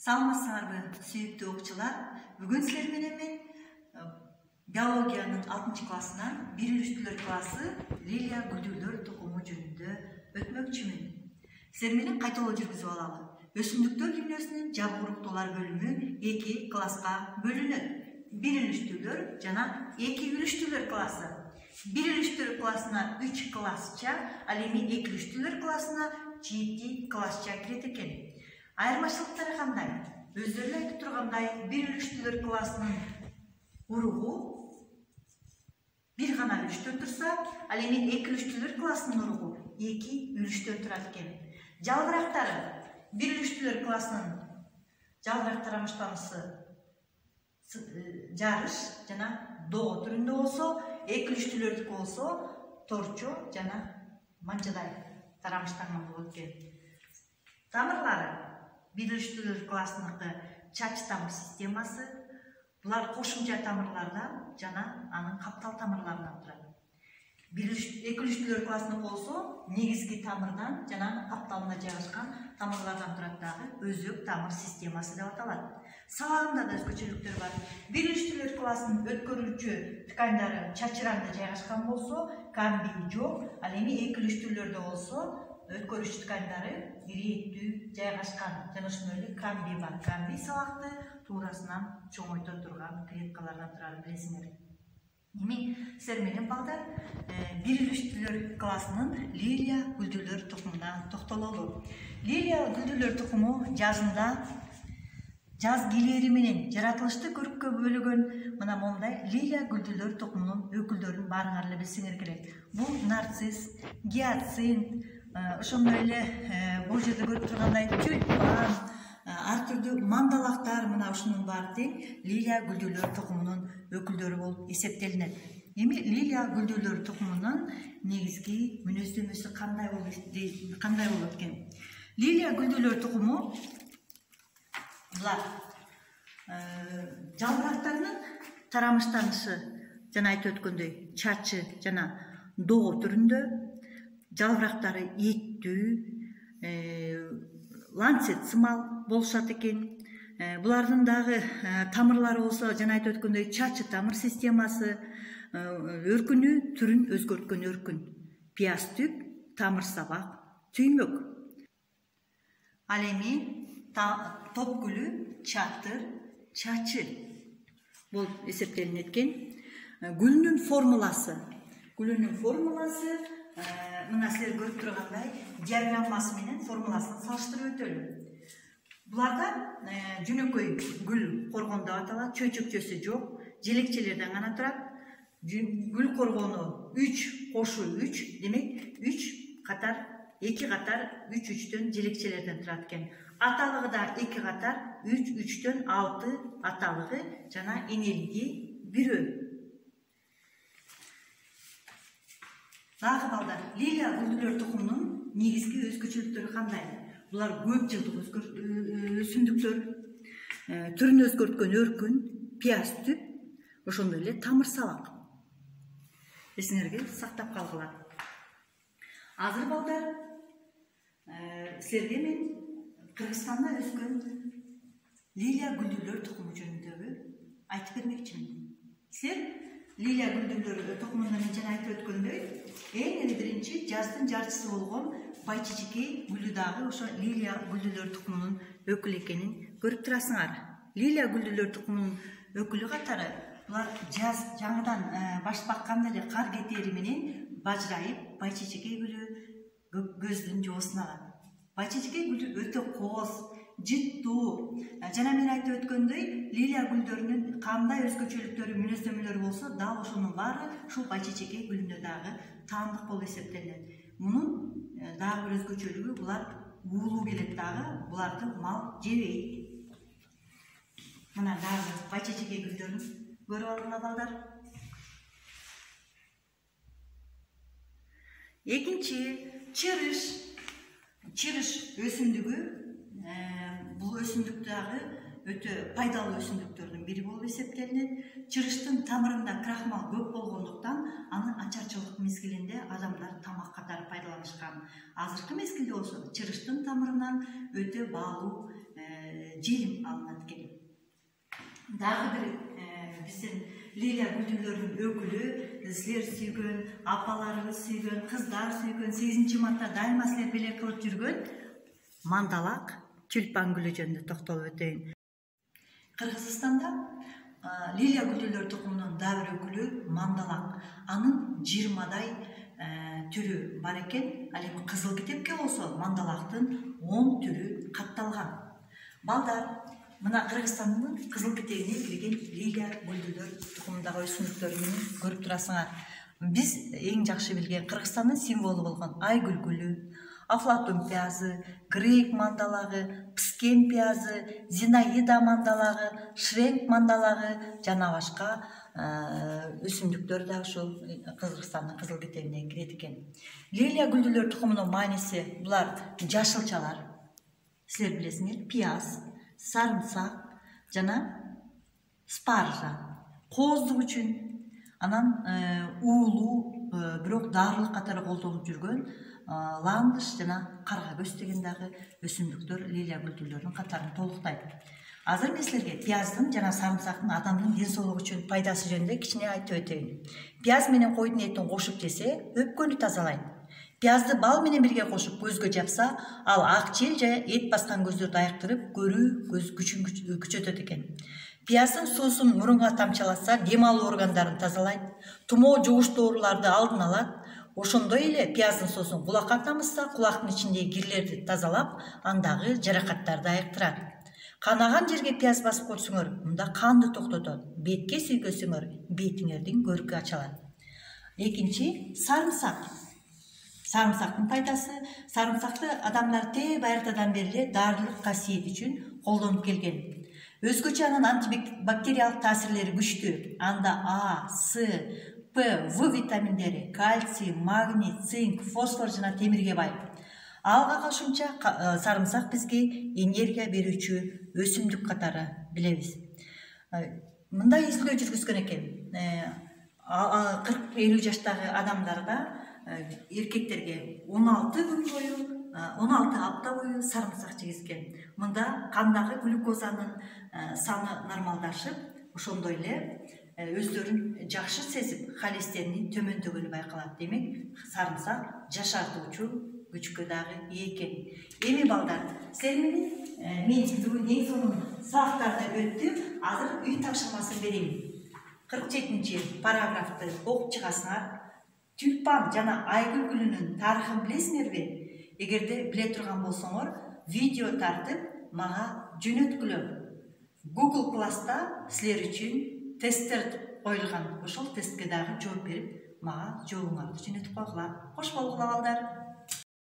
Саламатсыңарбы, сүйүктүү окуучулар. Бүгүн силер менен мен биологиянын 6 классынан 1-4 классы лилия гүлдүүлөр тукуму жөнүндө өтмөкчүмүн. Силер менен кайталоо жүргүзүп алалы. Өсүмдүктөр дүйнөсүнүн жабыруктуулар бөлүмү 2 класска бөлүнөт. 1-4 жана 2-3 классы. 1-4 классына 3 классча, ал эми 2-3 классына 7 классча кирет экен. Айырмачылыктары кандай? Өздөрү айтып тургандай, 1-4 классынын уругу бир гана үлүштөн турса, ал эми 2-3 классынын уругу 2 үлүштөн турат экен. Жалбырактары 1-4 классынын жалбырак тарамыштанысы жарыш жана доо түрүндө болсо, 2-3 болсо торчо жана манжадай тарамыштанган болот экен. Тамырлары 1-4 классыныкы чач тамыр системасы, булар кошумча тамырлардан жана анын каптал тамырларынан турат. 2-4 классыныкы болсо, негизги тамырдан жана анын капталына жайгашкан тамырлардан турат дагы өзөк тамыр системасы деп аталат. Сабагында да өзгөчөлүктөр бар. 1-4 классынын өткөрүүчү ткандары чачыраңда жайгашкан болсо, камбий жок, ал эми 2-4 болсо, өткөрүүчү ткандары ирээттүү жайгашкан. Жана ошондой эле камбий бар. Камбий сабакты туурасынан чоңойто турган клеткалардан турат, билесиңер. Эми силер менен балдар 1-4 классынын лилия гүлдүүлөр тукумуна токтололу. Лилия гүлдүүлөр тукуму жазында жаз келери менен жаратылышты көрккө бөлөгөн мына мондай лилия гүлдүүлөр тукумунун өкүлдөрүн баарыңар эле билсеңер керек. Бул нарцисс, гиацинт, ошондой эле бул жерде көрүп тургандай тюльпан, ар түрдүү мандалактар, мына ушунун баары тең лилия гүлдүүлөр тукумунун өкүлдөрү болуп эсептелинет. Эми лилия гүлдүүлөр тукумунун негизги мүнөздөмөсү кандай болот экен? Лилия гүлдүүлөр тукуму булар жалбырактарынын тарамыштанышы жана айтып өткөндөй чачы жана доо түрүндө, жалбырактары эттүү, ланцет сымал болушат экен. Булардын дагы тамырлары болсо, жана айтып өткөндөй чачы тамыр системасы, өркүнү түрүн өзгөрткөн өркүн, пияз түп, тамыр сабак, түймөк. Ал эми топ гүлү, чатыр, чачы болуп эсептелинет экен. Гүлүнүн формуласы мына силер көрүп тургандай диаграммасы менен формуласын салыштырып өтөлү. Буларда жөнөкөй гүл коргон деп аталат, чөйчөкчөсү жок, желекчелерден гана турат. Гүл коргону 3 кошу 3, демек 2 катар 3-3төн желекчелерден турат экен. Аталыгы да 2 катар 3-3төн 6 аталыгы жана энелиги 1. Дагы балдар, лилия гүлдүүлөр тукумунун негизги өзгөчөлүктөрү кандай? Булар көп жылдык өсүмдүктөр, түрүн өзгөрткөн өркүн, пияз түп, ошондой эле тамыр сабак. Эсиңерге сактап калгыла. Азыр балдар, силерге мен Кыргызстанда өскөн лилия гүлдүүлөр тукуму жөнүндө айтып бермекчимин. Силер лилия гүлдүүлөр тукумунда мен жана айтып өткөндөй, эң эле биринчи жаздын жарчысы болгон байчичекей гүлү дагы ошо лилия гүлдүүлөр тукумунун өкүлү экенин көрүп турасыңар. Лилия гүлдүүлөр тукумунун өкүлү катары булар жаз жаңыдан баш бакканда эле кар кетери менен бажырайып, байчичекей гүлү көздүн жоосун алат. Байчичекей гүлү өтө кооз, жыттуу. Жана мен айтып өткөндөй, лилия гүлдөрүнүн кандай өзгөчөлүктөрү, мүнөздөмөлөрү болсо, дал ошонун баары ушул байчичекей гүлүндө дагы таандык болуп эсептелет. Мунун дагы бир өзгөчөлүгү, булар уулуу келет дагы, буларды мал жебейт. Мына дагы байчичекей гүлдөрүн көрүп алдыңар балдар. Экинчи чырыш өсүмдүгү. Бул өсүмдүк дагы өтө пайдалуу өсүмдүктөрдүн бири болуп эсептелинет. Чырыштын тамырында крахмал көп болгондуктан аны ачарчылык мезгилинде адамдар тамак катары пайдаланышкан. Азыркы мезгилде болсо чырыштын тамырынан өтө баалуу желим алынат экен. Дагы бир биздин Лилия Гүлдүлөрдүн өкүлү, силер сүйгөн, апаларыбыз сүйгөн, кыздар сүйгөн 8 мартта дайыма силер белек кылып жүргөн мандалак тюльпан гүлү жөнүндө токтолуп өтөйүн. Кыргызстанда Лилия Гүлдүлөр тукумунун дагы бир өкүлү мандалак. Анын 20дай түрү бар экен. Ал эми кызыл китепке болсо мандалактын 10 түрү катталган. Балдар, мына Кыргызстандын кызыл китебине кирген Лилия Гүлдүлөр тукумундагы өсүмдүктөрү менен көрүп турасыңар. Биз эң жакшы билген Кыргызстандын символу болгон айгүл гүлү, афлатун пиязы, грейк мандалагы, піскен пиязы, зинаида мандалагы, шренк мандалагы жана башка өсүмдүктөр да ушул Кыргызстандын кызыл китебине кирет экен. Лилия Гүлдүлөр тукумунун мааниси булар жашылчалар. Силер билесиңер, пияз, сарымсак жана спаржа. Кооздук үчүн, анан уулуу, бирок дарылык катары колдонулуп жүргөн ландыш жана карга көз деген дагы өсүмдүктөр Лилия Гүлдүлөрдүн катарын толуктайт. Азыр мен силерге пияздын жана сарымсактын адамдын ден соолугу үчүн пайдасы жөнүндө кичине айтып өтөйүн. Пияз менен койдун этин кошуп жесе, өпкөнү тазалайт. Пиязды бал менен бирге кошуп көзгө жапса, ал ак чел же эт баскан көздөрдү айыктырып, көрүү көз күчүн күчөтөт экен. Пияздын суусун мурунга тамчалатса, дем алуу органдарын тазалайт, тумоо жугуштуу ооруларды алдын алат. Ошондой эле пияздын суусун кулакка тамызса, кулактын ичиндеги кирлерди тазалап, андагы жаракаттарды айыктырат. Канаган жерге пияз басып койсоңор, мында канды токтотот. Бетке сүйгөсөңөр, бетиңердин көркү ачалат. Экинчи, сарымсак. Сарымсактын пайдасы, сарымсакты адамдар байыртадан бери дарылык касиет үчүн колдонуп келген. Өзгөчө анын антибактериялык таасирлери күчтүү. Анда А, С, П, В витаминдери, кальций, магний, цинк, фосфор жана темирге бай. Алга кошумча сарымсак бизге энергия берүүчү өсүмдүк катары билебиз. Мындай изилдөө жүргүзгөн экен. 40-50 жаштагы адамдарда эркектерге 16 апта бою сарымсак жегизген. Мында кандагы глюкозанын саны нормалдашып, ошондой эле өздөрүн жакшы сезип, холестерини төмөндөгөнү байкалат. Демек, сарымсак жашартуучу күчкө дагы ээ экен. Эми балдар, силер менен мен бүгүн эң сонун сабактарды өттүм. Азыр үй тапшырмасын берейин. 47 параграфты окуп чыгасыңар. Тюльпан жана айгүл гүлүнүн тарыхын билесиңерби? Эгерде биле турган болсоңор, видео тартып мага жөнөткүлө. Google Class'та силер үчүн тесттер коюлган. Ошол тестке дагы жооп берип, мага жообуңарды жөнөтүп койгула. Кош болгула балдар.